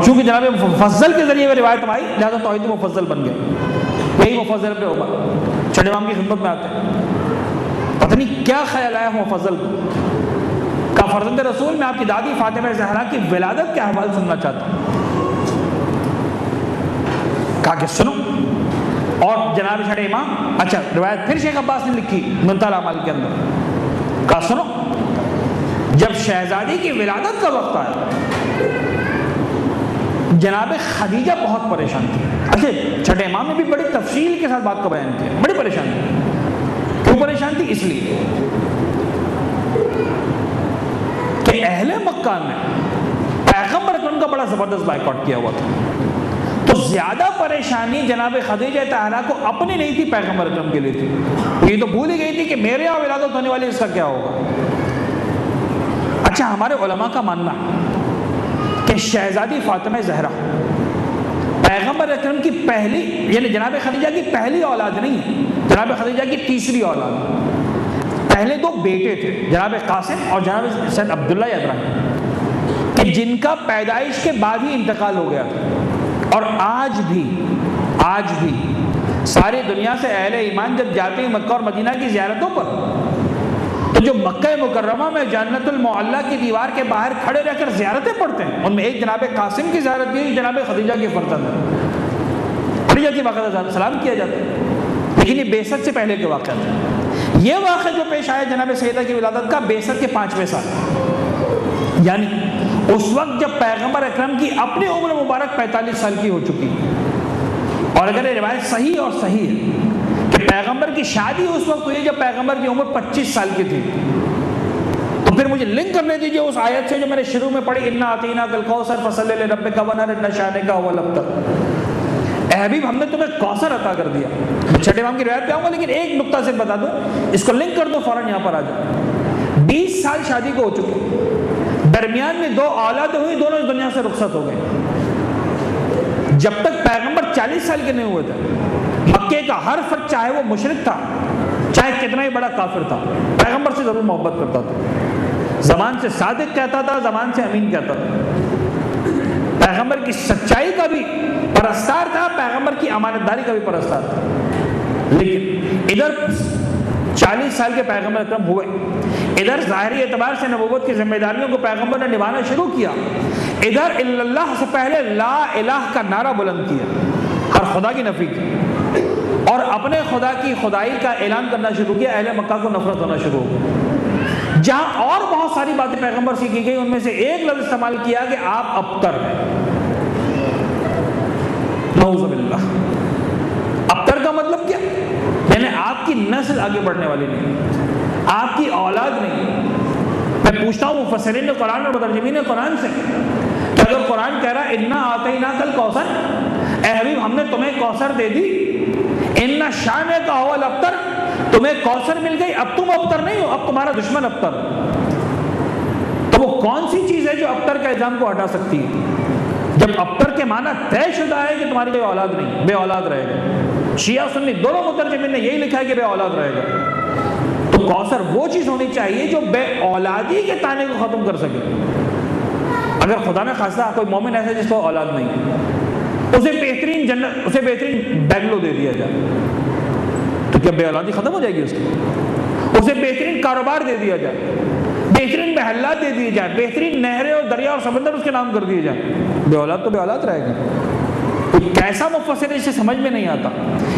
چونکہ جناب مفضل کے ذریعے روایت آئی لہٰذا توحید مفضل بن گئے. یہی مفضل ابن عمر چھٹے امام کی خدمت میں آتے ہیں. پتہ نہیں کیا خیال آیا مفضل کو کہ فرزند رسول میں آپ کی دادی فاطمہ زہرا کی ولادت کے احوال سننا چاہتا ہوں. کہا کہ سنو. اور جناب چھٹے امام اچھا روایت پھر شیخ عباس نے لکھی منتہی الاعمال کے اندر. کہا سنو جب شہزادی کی ولادت کا وقت آیا جناب خدیجہ بہت پریشان تھی. اچھا چھٹے امام نے بھی بڑی تفصیل کے ساتھ بات کو بیان کیا. بڑی پریشان تھی. کیوں پریشان تھی؟ اس لیے کہ اہل مکہ نے پیغمبر اکرم کا بڑا زبردست بائیکاٹ کیا ہوا تھا. تو زیادہ پریشانی جناب خدیجہ طاہرہ کو اپنی نہیں تھی، پیغمبر اکرم کے لیے تھی. یہ تو بھول ہی گئی تھی کہ میرے یہاں ولادت ہونے والی اس کا کیا ہوگا. اچھا ہمارے علماء کا ماننا کہ شہزادی فاطمہ زہرا پیغمبر اکرم کی پہلی یعنی جناب خدیجہ کی پہلی اولاد نہیں ہے، جناب خدیجہ کی تیسری اولاد. پہلے دو بیٹے تھے جناب قاسم اور جناب سید عبداللہ ابراہیم کہ جن کا پیدائش کے بعد ہی انتقال ہو گیا تھا. اور آج بھی ساری دنیا سے اہل ایمان جب جاتے ہیں مکہ اور مدینہ کی زیارتوں پر تو جو مکہ مکرمہ میں جنت المعلی کی دیوار کے باہر کھڑے رہ کر زیارتیں پڑھتے ہیں ان میں ایک جناب قاسم کی زیارت کی، جناب خدیجہ کی فرزند ہے. خدیجہ کی باقاعدہ سلام کیا جاتا ہے لیکن یہ بعثت سے پہلے کے واقعات ہیں. یہ واقعہ جو پیش آیا جناب سیدہ کی ولادت کا بعثت کے 5ویں سال، یعنی اس وقت جب پیغمبر اکرم کی اپنی عمر مبارک 45 سال کی ہو چکی. اور اگر یہ روایت صحیح ہے کہ پیغمبر کی شادی اس وقت ہوئی جب پیغمبر کی عمر 25 سال کی تھی، تو پھر مجھے لنک کرنے دیجئے اس آیت سے جو میں نے شروع میں پڑھی انا اعطیناک الکوثر فصلی لربک وانحر ان شانک هو الابتر. اے حبیب ہم نے تمہیں کوثر عطا کر دیا. چھٹے امام کی روایت پہ آؤں گا لیکن ایک نقطہ سے بتا دوں، اس کو لنک کر دو فوراً یہاں پر آ جاؤ. 20 سال شادی کو ہو چکے، درمیان میں 2 اولادیں ہوئی، دونوں اس دنیا سے رخصت ہو گئے. جب تک پیغمبر 40 سال کے نہیں ہوئے تھے مکے کا ہر فرد چاہے وہ مشرک تھا چاہے کتنا ہی بڑا کافر تھا پیغمبر سے ضرور محبت کرتا تھا. زبان سے صادق کہتا تھا، زبان سے امین کہتا تھا. پیغمبر کی سچائی کا بھی پرستار تھا، پیغمبر کی امانت داری کا بھی پرستار تھا. لیکن ادھر 40 سال کے پیغمبر اکرم ہوئے، ادھر ظاہری اعتبار سے نبوت کی ذمہ داریوں کو پیغمبر نے نبھانا شروع کیا، ادھر الا اللہ سے پہلے لا الہ کا نعرہ بلند کیا، ہر خدا کی نفی کی اور اپنے خدا کی خدائی کا اعلان کرنا شروع کیا. اہل مکہ کو نفرت ہونا شروع ہو گئی. جہاں اور بہت ساری باتیں پیغمبر سے کی گئی ان میں سے ایک لفظ استعمال کیا کہ آپ ابتر ہیں. نعوذ باللہ. ابتر کا مطلب کیا؟ یعنی آپ کی نسل آگے بڑھنے والی نہیں، آپ کی اولاد نہیں. میں پوچھتا ہوں مفسرین قرآن اور مترجمین قرآن سے کہ اگر قرآن کہہ رہا ہے انا اعطیناک الکوثر، اے حبیب ہم نے تمہیں کوثر دے دی، ان شانک هو الابتر، تمہیں کوثر مل گئی، اب تم ابتر نہیں ہو، اب تمہارا دشمن ابتر. تو وہ کون سی چیز ہے جو ابتر کا الزام کو ہٹا سکتی ہے؟ جب ابتر کے معنی طے شدہ ہے کہ تمہاری کوئی اولاد نہیں، بے اولاد رہے گا. شیعہ سنی دونوں مترجمین نے یہی لکھا ہے کہ بے اولاد رہے گا. تو کوثر وہ چیز ہونی چاہیے جو بے اولادی کے تانے کو ختم کر سکے. اگر خدا نے خاصا کوئی مومن ایسا جس کو اولاد نہیں ہے، اسے بہترین جنت، اسے بہترین بنگلو دے دیا جائے تو کیا بے اولادی ختم ہو جائے گی اس کی؟ اسے بہترین کاروبار دے دیا جائے، بہترین محلات دے دیے جائیں، بہترین نہریں اور دریا اور سمندر اس کے نام کر دیے جائیں، بے اولاد تو بے اولاد رہے گا. تو کیسا مفسر اسے سمجھ میں نہیں آتا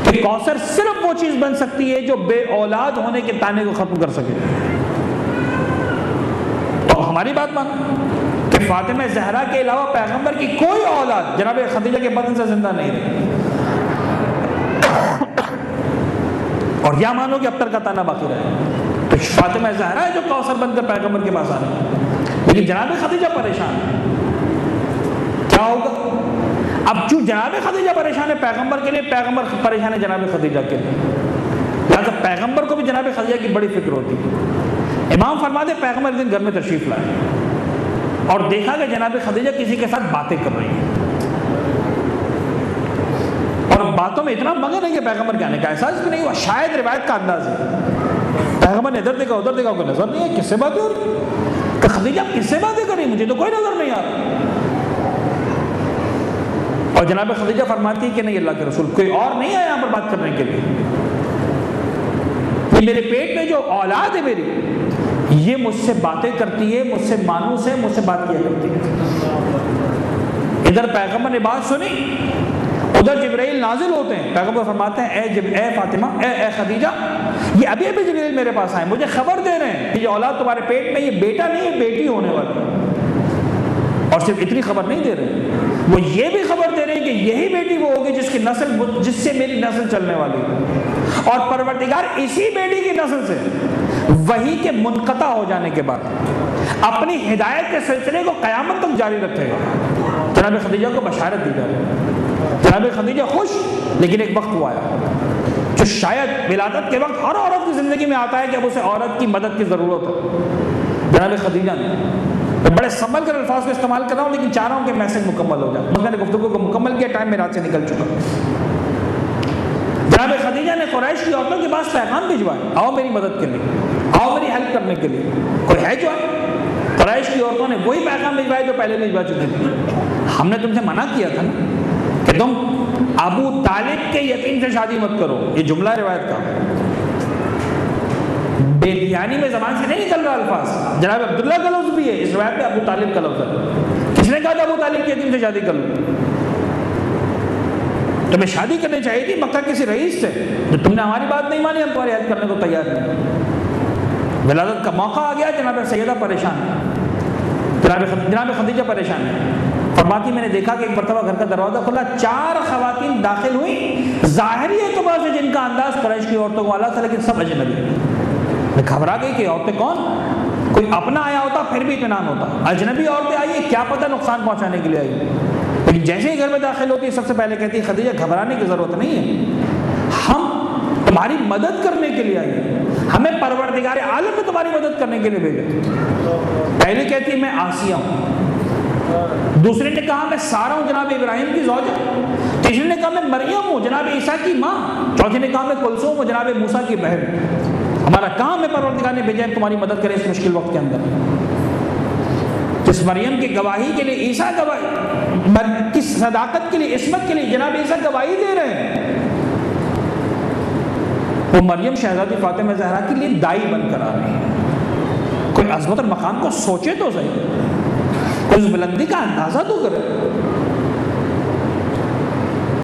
کہ کوثر صرف وہ چیز بن سکتی ہے جو بے اولاد ہونے کے تانے کو ختم کر سکے. تو ہماری بات مانو کہ فاطمہ زہرا کے علاوہ پیغمبر کی کوئی اولاد جناب خدیجہ کے بدن سے زندہ نہیں رہی. اور یا مانو کہ ابتر کا تانا باقی رہے. تو فاطمہ زہرا ہے جو کوثر بن کر پیغمبر کے پاس آنے، لیکن جناب خدیجہ پریشان ہے. کیا ہوگا اب؟ جو جناب خدیجہ پریشان ہے پیغمبر کے لیے، پیغمبر پریشان ہے جناب خدیجہ کے لیے. لہٰذا پیغمبر کو بھی جناب خدیجہ کی بڑی فکر ہوتی ہے. امام فرماتے ہیں پیغمبر ایک دن گھر میں تشریف لائے اور دیکھا کہ جناب خدیجہ کسی کے ساتھ باتیں کر رہی ہیں، اور باتوں میں اتنا مگن ہے کہ پیغمبر کے آنے کا احساس بھی نہیں ہوا. شاید روایت کا انداز ہے پیغمبر نے ادھر دیکھا ادھر دیکھا، کوئی نظر نہیں ہے. کس سے باتیں ہو رہی؟ کہ خدیجہ کس سے باتیں کر رہی؟ مجھے تو کوئی نظر نہیں آ رہا. اور جناب خدیجہ فرماتی ہے کہ نہیں اللہ کے رسول، کوئی اور نہیں ہے یہاں پر بات کرنے کے لیے، یہ میرے پیٹ میں جو اولاد ہے میری، یہ مجھ سے باتیں کرتی ہے، مجھ سے مانوس ہے، مجھ سے بات کیا کرتی ہے۔ ادھر پیغمبر نے بات سنی، ادھر جبرائیل نازل ہوتے ہیں، پیغمبر فرماتے ہیں اے فاطمہ، اے خدیجہ، یہ ابھی ابھی جبرائیل میرے پاس آئے، مجھے خبر دے رہے ہیں کہ یہ اولاد تمہارے پیٹ میں، یہ بیٹا نہیں ہے، بیٹی ہونے والی ہے۔ اور صرف اتنی خبر نہیں دے رہے، وہ یہ بھی خبر دے رہے ہیں کہ یہی بیٹی وہ ہوگی جس کی نسل، جس سے میری نسل چلنے والی ہے، اور پروردگار اسی بیٹی کی نسل سے وحی کے منقطع ہو جانے کے بعد اپنی ہدایت کے سلسلے کو قیامت تک جاری رکھے گا۔ جناب خدیجہ کو بشارت دی جائے، جناب خدیجہ خوش، لیکن ایک وقت وہ آیا جو شاید ولادت کے وقت ہر عورت کی زندگی میں آتا ہے کہ اب اسے عورت کی مدد کی ضرورت ہے۔ جناب خدیجہ نے، میں بڑے سنبھل کر الفاظ کو استعمال کر رہا ہوں لیکن چاہ رہا ہوں کہ میسج مکمل ہو جائے، بس میں نے گفتگو کو مکمل کیا، ٹائم میرے ہاتھ سے نکل چکا۔ جناب خدیجہ نے قریش کی عورتوں کے پاس پیغام بھجوائے، آؤ میری مدد کے لیے، آؤ میری ہیلپ کرنے کے لیے، کوئی ہے جو آئے؟ قریش کی عورتوں نے وہی پیغام بھجوائے جو پہلے بھجوا چکے تھے، ہم نے تم سے منع کیا تھا نا کہ تم ابو طالب کے یتیم سے شادی مت کرو، یہ جملہ روایت کا، بے دھیانی میں زبان سے نہیں نکل رہا الفاظ، جناب عبداللہ کا لفظ بھی ہے اس روایت میں، ابو طالب کا لفظ ہے۔ کس نے کہا تھا ابو طالب کے یتیم سے شادی کر لو؟ تمہیں شادی کرنی چاہیے تھی مکہ کسی رئیس سے، جو تم نے ہماری بات نہیں مانی، ہم تمہاری ہیلپ کرنے کو تیار نہیں۔ ولادت کا موقع آ گیا، جناب سیدہ پریشان ہے، جناب خدیجہ پریشان ہے، فرماتی میں نے دیکھا کہ ایک مرتبہ گھر کا دروازہ کھلا، 4 خواتین داخل ہوئیں، ظاہری اعتبار سے جن کا انداز قریش کی عورتوں کو والا تھا لیکن سب اجنبی۔ میں گھبرا گئی کہ عورتیں کون، کوئی اپنا آیا ہوتا پھر بھی اطمینان ہوتا، اجنبی عورتیں آئی، کیا پتہ نقصان پہنچانے کے لیے آئی، لیکن جیسے ہی گھر میں داخل ہوتی سب سے پہلے کہتی ہے خدیجہ گھبرانے کی ضرورت نہیں ہے، ہم تمہاری مدد کرنے کے لیے آئے، ہمیں پروردگار عالم نے تمہاری مدد کرنے کے لیے بھیجا۔ پہلی کہتی ہے میں آسیہ ہوں، دوسرے نے کہا میں سارہ ہوں جناب ابراہیم کی زوجہ، تیسرے نے کہا میں مریم ہوں جناب عیسیٰ کی ماں، چوتھے نے کہا میں کلثوم ہوں جناب موسیٰ کی بہن، ہمارا کام ہے پروردگار نے بھیجا ہے تمہاری مدد کرے اس مشکل وقت کے اندر۔ جس مریم کی گواہی کے لیے عیسیٰ گواہی، کس صداقت کے لیے، عصمت کے لیے جناب عیسیٰ گواہی دے رہے ہیں، وہ مریم شہزادی فاطمہ زہرا کے لیے دائی بن کر آ رہی ہے۔ کوئی عظمت اور مقام کو سوچے تو صحیح، کوئی اس بلندی کا اندازہ تو کرے۔